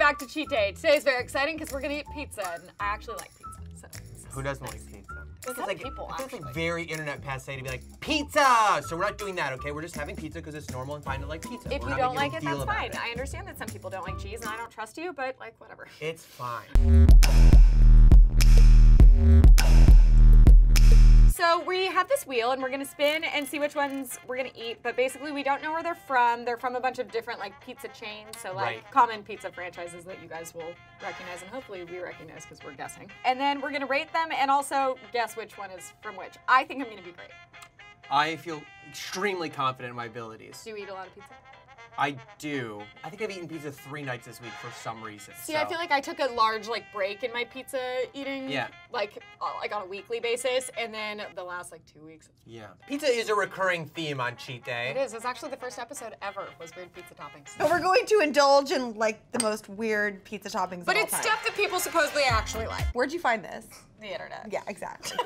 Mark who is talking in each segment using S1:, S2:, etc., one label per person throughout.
S1: back to cheat day. Today is very exciting because we're gonna eat pizza, and I actually like pizza. So
S2: who doesn't like pizza?
S1: Some people
S2: It's
S1: actually.
S2: like very internet passe to be like, pizza! So we're not doing that, okay? We're just having pizza because it's normal and fine to like pizza.
S1: If
S2: We're
S1: you
S2: not
S1: don't
S2: making
S1: like
S2: a
S1: it,
S2: deal
S1: that's
S2: about
S1: fine.
S2: it.
S1: I understand that some people don't like cheese, and I don't trust you, but like whatever.
S2: It's fine.
S1: So we have this wheel, and we're gonna spin and see which ones we're gonna eat. But basically, we don't know where they're from. They're from a bunch of different like pizza chains, so like common pizza franchises that you guys will recognize, and hopefully we recognize because we're guessing. And then we're gonna rate them and also guess which one is from which. I think I'm gonna be great.
S2: I feel extremely confident in my abilities.
S1: Do you eat a lot of pizza?
S2: I do. I think I've eaten pizza 3 nights this week for some reason.
S1: See,
S2: so.
S1: I feel like I took a large like break in my pizza eating, like on a weekly basis, and then the last like 2 weeks.
S2: Yeah. Pizza is a recurring theme on Cheat Day.
S1: It is. It's actually the first episode ever was weird pizza toppings.
S3: But we're going to indulge in like the most weird pizza toppings
S1: But
S3: of all
S1: it's
S3: time.
S1: stuff that people supposedly actually like.
S3: Where'd you find this?
S1: The internet.
S3: Yeah, exactly.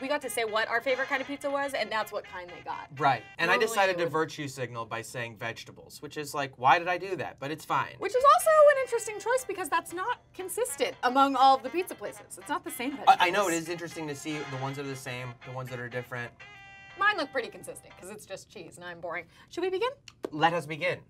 S1: We got to say what our favorite kind of pizza was, and that's what kind they got.
S2: Right. And I
S1: Normally
S2: decided
S1: it
S2: to
S1: would-
S2: virtue signal by saying vegetables, which is like, why did I do that? But it's fine.
S1: Which is also an interesting choice because that's not consistent among all of the pizza places. It's not the same vegetables.
S2: I know, it is interesting to see the ones that are the same, the ones that are different.
S1: Mine look pretty consistent because it's just cheese and I'm boring. Should we begin?
S2: Let us begin.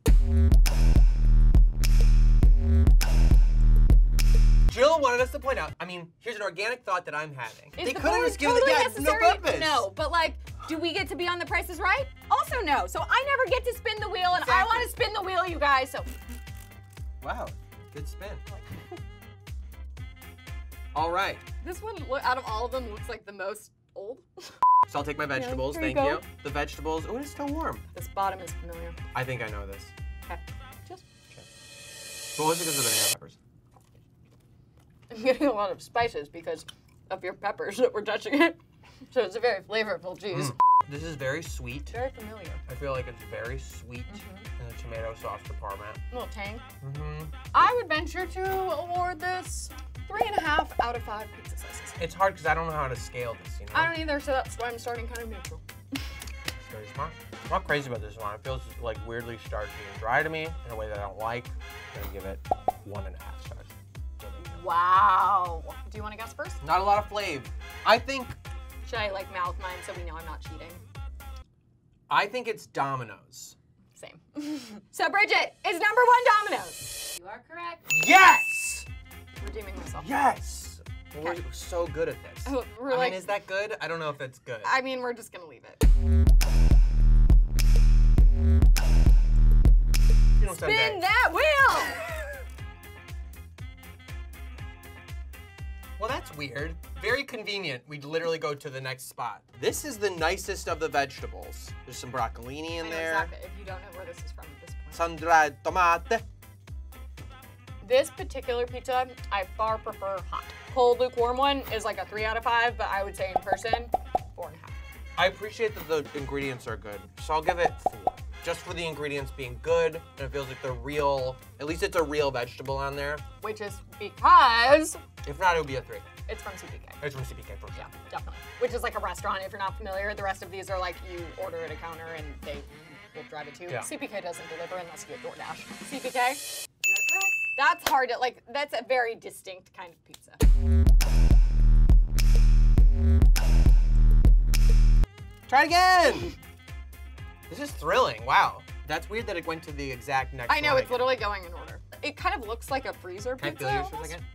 S2: Jill wanted us to point out, I mean, here's an organic thought that I'm having.
S1: Is
S2: They
S1: the
S2: could have
S1: board
S2: just given
S1: totally
S2: the guy no
S1: necessary?
S2: purpose.
S1: No, but like, do we get to be on The Price is Right? Also no. So I never get to spin the wheel, and I want to spin the wheel, you guys. So.
S2: Wow, good spin. All right.
S1: This one, out of all of them, looks like the most old.
S2: So I'll take my vegetables,
S1: here you
S2: thank
S1: go.
S2: you. The vegetables, oh, it's still warm.
S1: This bottom is familiar.
S2: I think I know this.
S1: Okay. Just.
S2: But was it because of the banana peppers?
S1: I'm getting a lot of spices because of your peppers that we're touching it. So it's a very flavorful cheese.
S2: This is very sweet.
S1: Very familiar.
S2: I feel like it's very sweet in the tomato sauce department.
S1: A little tang. I would venture to award this 3.5 out of 5 pizza slices.
S2: It's hard because I don't know how to scale this, you know?
S1: I don't either, so that's why I'm starting kind of neutral.
S2: It's very smart. I'm not crazy about this one. It feels like weirdly starchy and dry to me in a way that I don't like. I'm gonna give it 1.5 stars.
S1: Wow. Do you want to guess first?
S2: Not a lot of flavor. I think
S1: Should I like mouth mine so we know I'm not cheating?
S2: it's Domino's.
S1: Same. So Bridget is number 1 Domino's. You are correct.
S2: Yes!
S1: Redeeming myself.
S2: Yes!
S1: Okay.
S2: We're so good at this.
S1: Oh, we're
S2: I
S1: like,
S2: mean, is that good? I don't know if that's good.
S1: I mean, we're just gonna leave it.
S2: You don't sound
S1: Spin
S2: bad.
S1: that wheel!
S2: Well, that's weird. Very convenient. We'd literally go to the next spot. This is the nicest of the vegetables. There's some broccolini in
S1: I know
S2: there.
S1: exactly, if you don't know where this is from at this point.
S2: Sun-dried tomate.
S1: This particular pizza, I far prefer hot. Cold, lukewarm one is like a 3 out of 5, but I would say in person, 4.5.
S2: I appreciate that the ingredients are good, so I'll give it 4. Just for the ingredients being good, and it feels like they're real, at least it's a real vegetable on there.
S1: Which is because
S2: If not, it would be a 3.
S1: it's from CPK.
S2: It's from CPK for sure.
S1: Yeah, definitely. Which is like a restaurant if you're not familiar. The rest of these are like you order at a counter and they will drive it to you.
S2: Yeah.
S1: CPK doesn't deliver unless you get DoorDash. CPK? You're correct. That's hard to, like, that's a very distinct kind of pizza.
S2: Try it again! This is thrilling, wow. That's weird that it went to the exact next
S1: I know,
S2: one
S1: it's
S2: again.
S1: literally going in order. It kind of looks like a freezer
S2: Can I
S1: pizza.
S2: feel yours for a
S1: almost.
S2: second?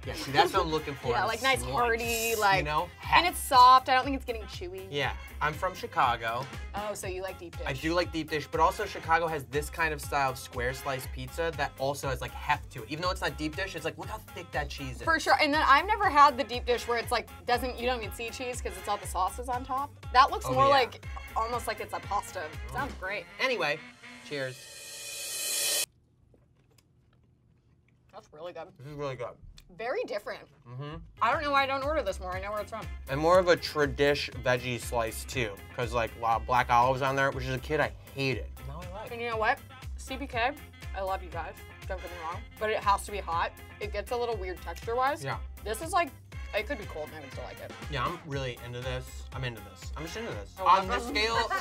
S2: Yeah, see, that's what I'm looking for.
S1: Yeah,
S2: is
S1: like nice
S2: slice,
S1: hearty, like,
S2: you know?
S1: and it's soft. I don't think it's getting chewy.
S2: Yeah, I'm from Chicago.
S1: Oh, so you like deep dish.
S2: I do like deep dish, but also Chicago has this kind of style of square slice pizza that also has like heft to it. Even though it's not deep dish, it's like, look how thick that cheese is.
S1: For sure, and then I've never had the deep dish where it's like, you don't even see cheese because it's all the sauces on top. That looks more
S2: yeah.
S1: like, almost like it's a pasta. Sounds great.
S2: Anyway, cheers.
S1: That's really good.
S2: This is really good.
S1: Very different. I don't know why I don't order this more. I know where it's from.
S2: And more of a tradish veggie slice too, because like a lot of black olives on there, which as a kid I hated. Now I like.
S1: And you know what? CBK, I love you guys. Don't get me wrong, but it has to be hot. It gets a little weird texture-wise.
S2: Yeah.
S1: This is like, it could be cold and I would still like it.
S2: Yeah, I'm really into this. I'm into this. I'm just into this.
S1: Oh,
S2: On this scale,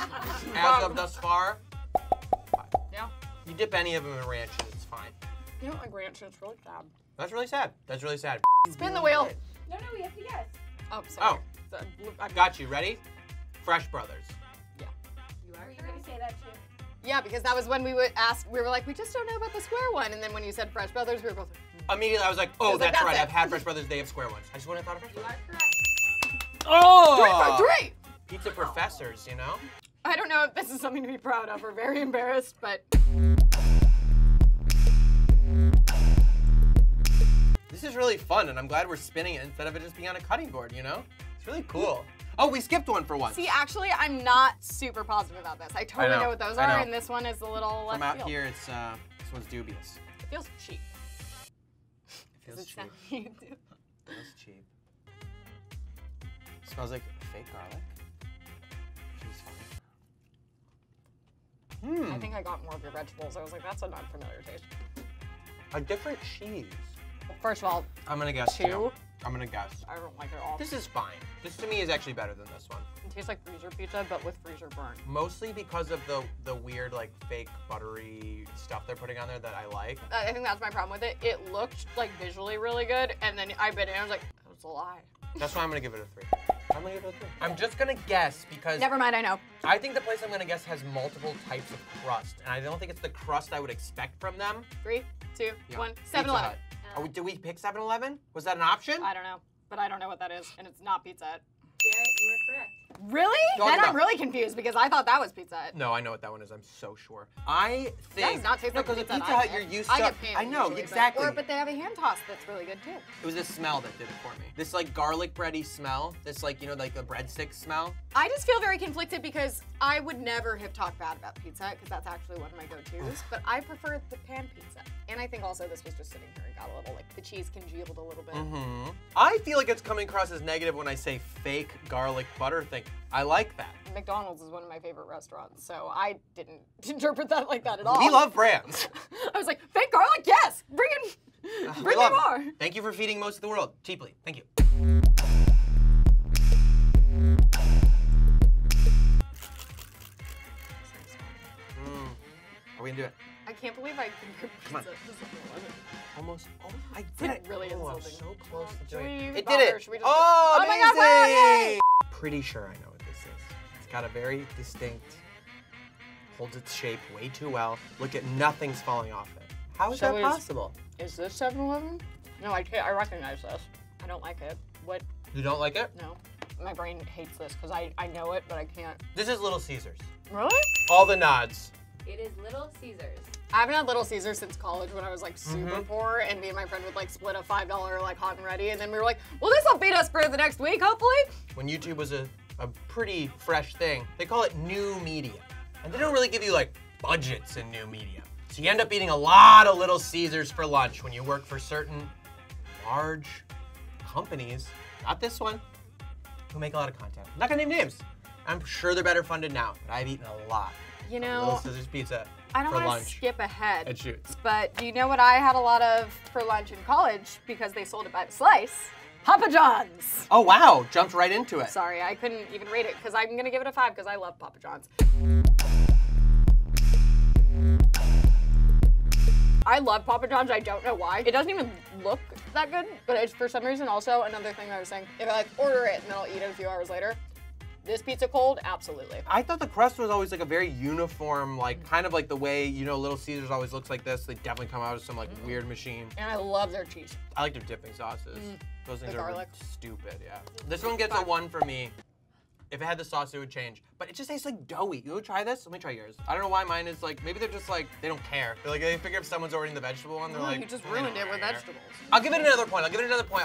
S2: as of thus far,
S1: Yeah.
S2: you dip any of them in ranch and it's fine.
S1: You don't like ranch, it's really sad.
S2: That's really sad. That's really sad.
S1: Spin the wheel.
S4: No, we have to guess.
S1: Oh, sorry.
S2: Oh.
S1: I
S2: Got you. Ready? Fresh Brothers.
S4: You are going to say that too.
S1: Yeah, because that was when we would ask, we were like, we just don't know about the square one. And then when you said Fresh Brothers, we were both like,
S2: Immediately, I was like, oh,
S1: was like,
S2: that's
S1: that's
S2: right.
S1: it.
S2: I've had Fresh Brothers. They have square ones. I just wouldn't have thought of Fresh
S4: You
S2: Brothers.
S4: are correct.
S2: Oh!
S1: 3 for 3!
S2: Pizza professors, you know?
S1: I don't know if this is something to be proud of or very embarrassed, but
S2: This is really fun, and I'm glad we're spinning it instead of it just being on a cutting board, you know? It's really cool. Oh, we skipped one for once.
S1: see, actually, I'm not super positive about this. I totally
S2: know,
S1: know what those
S2: I
S1: are,
S2: know.
S1: and this one is a little left
S2: From out
S1: field.
S2: here, it's this one's dubious.
S1: It feels cheap.
S2: It feels
S1: Does it
S2: cheap.
S1: sound-
S2: Feels cheap. Smells like fake garlic. Which is fine.
S1: I think I got more of your vegetables. I was like, that's a non-familiar taste.
S2: A different cheese.
S1: Well, first of all,
S2: I'm gonna guess
S1: 2.
S2: two. I'm gonna guess.
S1: I don't like it at all.
S2: This is fine. This to me is actually better than this one.
S1: It tastes like freezer pizza, but with freezer burn.
S2: Mostly because of the weird like fake buttery stuff they're putting on there that I like.
S1: I think that's my problem with it. It looked like visually really good, and then I bit it and I was like, that was a lie.
S2: That's why I'm gonna give it a 3. I'm gonna give it a 3. I'm just gonna guess because
S1: Never mind, I know.
S2: I think the place I'm gonna guess has multiple types of crust, and I don't think it's the crust I would expect from them.
S1: 3, 2,
S2: Yeah.
S1: 1,
S2: Pizza
S1: 7-Eleven.
S2: Hut. Did we pick 7-Eleven? Was that an option?
S1: I don't know, but I don't know what that is, and it's not Pizza Hut.
S4: Jarrett, you are correct.
S1: Really?
S2: Talk
S1: Then
S2: about-
S1: I'm really confused because I thought that was Pizza Hut.
S2: No, I know what that one is. I'm so sure. I think
S1: That does not taste like
S2: because
S1: Pizza
S2: the
S1: Hut.
S2: Pizza
S1: I
S2: Hut
S1: get.
S2: you're used
S1: I
S2: to.
S1: get pain
S2: I know
S1: usually,
S2: exactly.
S1: But they have a hand toss that's really good too.
S2: It was the smell that did it for me. This like garlic bready smell. This like like the breadstick smell.
S1: I just feel very conflicted because I would never have talked bad about Pizza Hut because that's actually one of my go-tos, but I prefer the pan pizza. And I think also this was just sitting here and got a little, like, the cheese congealed a little bit.
S2: Mm-hmm. I feel like it's coming across as negative when I say fake garlic butter thing. I like that.
S1: McDonald's is one of my favorite restaurants, so I didn't interpret that like that at all.
S2: We love brands.
S1: I was like, fake garlic, yes! Bring
S2: We
S1: me
S2: love
S1: more!
S2: it. Thank you for feeding most of the world cheaply. Thank you. Are we gonna do it?
S1: I can't believe I compared
S2: Come on.
S1: pizza to 7-Eleven.
S2: Almost. Oh, I did it.
S1: Really
S2: oh, I'm
S1: insulting.
S2: so close to
S1: Should
S2: doing
S1: we
S2: it. It
S1: bother,
S2: did
S1: or
S2: it.
S1: should we just
S2: Oh,
S1: oh my God, wow,
S2: amazing.
S1: yay!
S2: Pretty sure I know what this is. It's got a very distinct, holds its shape way too well. Look at nothing's falling off it. How is
S1: So
S2: that
S1: is-
S2: possible?
S1: Is this 7-Eleven? No, I can't. I recognize this. I don't like it. What?
S2: You don't like it?
S1: No. My brain hates this because I know it, but I can't.
S2: This is Little Caesars.
S1: Really?
S2: All the nods.
S4: It is Little Caesars.
S1: I haven't had Little Caesars since college when I was like super poor, and me and my friend would like split a $5 like hot and ready, and then we were like, well, this will beat us for the next week, hopefully.
S2: When YouTube was a pretty fresh thing, they call it new media. And they don't really give you like budgets in new media. So you end up eating a lot of Little Caesars for lunch when you work for certain large companies, not this one, who make a lot of content. I'm not gonna name names. I'm sure they're better funded now, but I've eaten a lot
S1: You
S2: of
S1: know,
S2: Little Caesars pizza
S1: I don't
S2: for
S1: want to
S2: lunch
S1: skip ahead,
S2: at Shoots.
S1: but do you know what I had a lot of for lunch in college because they sold it by the slice? Papa John's.
S2: Oh wow, jumped right into it.
S1: Sorry, I couldn't even rate it because I'm gonna give it a 5 because I love Papa John's. I love Papa John's. I don't know why. It doesn't even look that good, but it's for some reason also another thing that I was saying. If I like order it and then I'll eat it a few hours later, this pizza cold, absolutely.
S2: I thought the crust was always like a very uniform, like kind of like the way, Little Caesars always looks like this. They definitely come out of some like weird machine.
S1: And I love their cheese.
S2: I like their dipping sauces. Those things
S1: The
S2: are
S1: garlic.
S2: stupid, yeah. This one gets a 1 for me. If it had the sauce, it would change. But it just tastes like doughy. You would try this? Let me try yours. I don't know why mine is like, maybe they're just like, they don't care. They're like, they figure if someone's ordering the vegetable one, they're like,
S1: you just
S2: "They
S1: ruined
S2: don't
S1: it with
S2: care."
S1: vegetables.
S2: I'll give it another point. I'll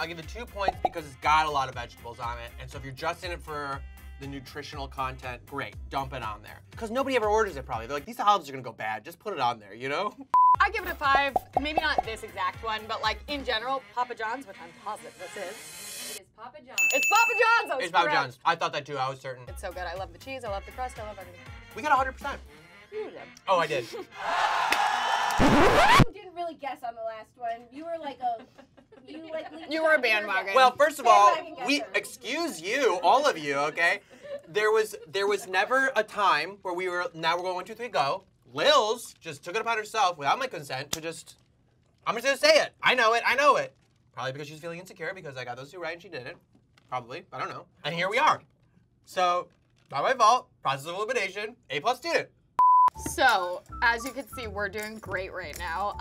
S2: give it 2 points because it's got a lot of vegetables on it. And so if you're just in it for the nutritional content, great, dump it on there. Because nobody ever orders it probably. They're like, these olives are gonna go bad, just put it on there, you know?
S1: I give it a 5. Maybe not this exact one, but like in general, Papa John's, which I'm positive this is.
S4: It is Papa John's.
S1: It's Papa John's. I was
S2: It's Papa
S1: correct.
S2: John's. I thought that too, I was certain.
S1: It's so good. I love the cheese. I love the crust. I love everything.
S2: We got 100%.
S1: You did.
S2: Oh, I did.
S4: You didn't really guess on the last one. You were like
S1: You were a bandwagon.
S2: Well, first of all,
S4: Bandwagon guesser.
S2: excuse you, all of you, okay? There was never a time where now we're going 1, 2, 3, go. Lils just took it upon herself without my consent to just I'm just gonna say it. I know it. I know it. Probably because she's feeling insecure because I got those 2 right and she didn't. Probably. I don't know. And here we are. So, not my fault. Process of elimination. A+ student.
S1: So, as you can see, we're doing great right now.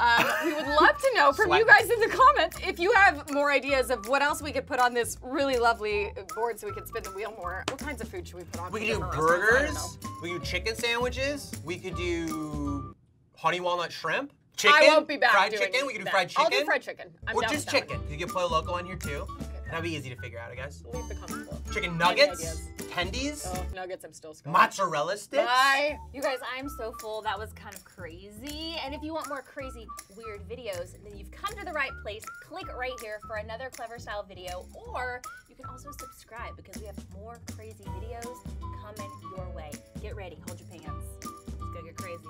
S1: We would love to know from you guys in the comments if you have more ideas of what else we could put on this really lovely board so we could spin the wheel more. What kinds of food should we put on?
S2: We could do burgers. We could do chicken sandwiches. We could do honey walnut shrimp. Chicken.
S1: I won't be back
S2: fried
S1: doing
S2: chicken. We could do
S1: that.
S2: fried chicken.
S1: I'll do fried chicken. I'm
S2: or
S1: down
S2: just
S1: with that
S2: chicken.
S1: one.
S2: You could put Loco on here too.
S1: Okay.
S2: That'd be easy to figure out, I guess.
S1: Leave the comments below.
S2: Chicken
S1: Any
S2: nuggets.
S1: ideas?
S2: Tendies.
S1: Oh, nuggets, I'm still scared.
S2: Mozzarella sticks.
S1: Bye.
S5: You guys, I'm so full. That was kind of crazy. And if you want more crazy, weird videos, then you've come to the right place. Click right here for another Clevver style video, or you can also subscribe because we have more crazy videos coming your way. Get ready, hold your pants. Let's go get crazy.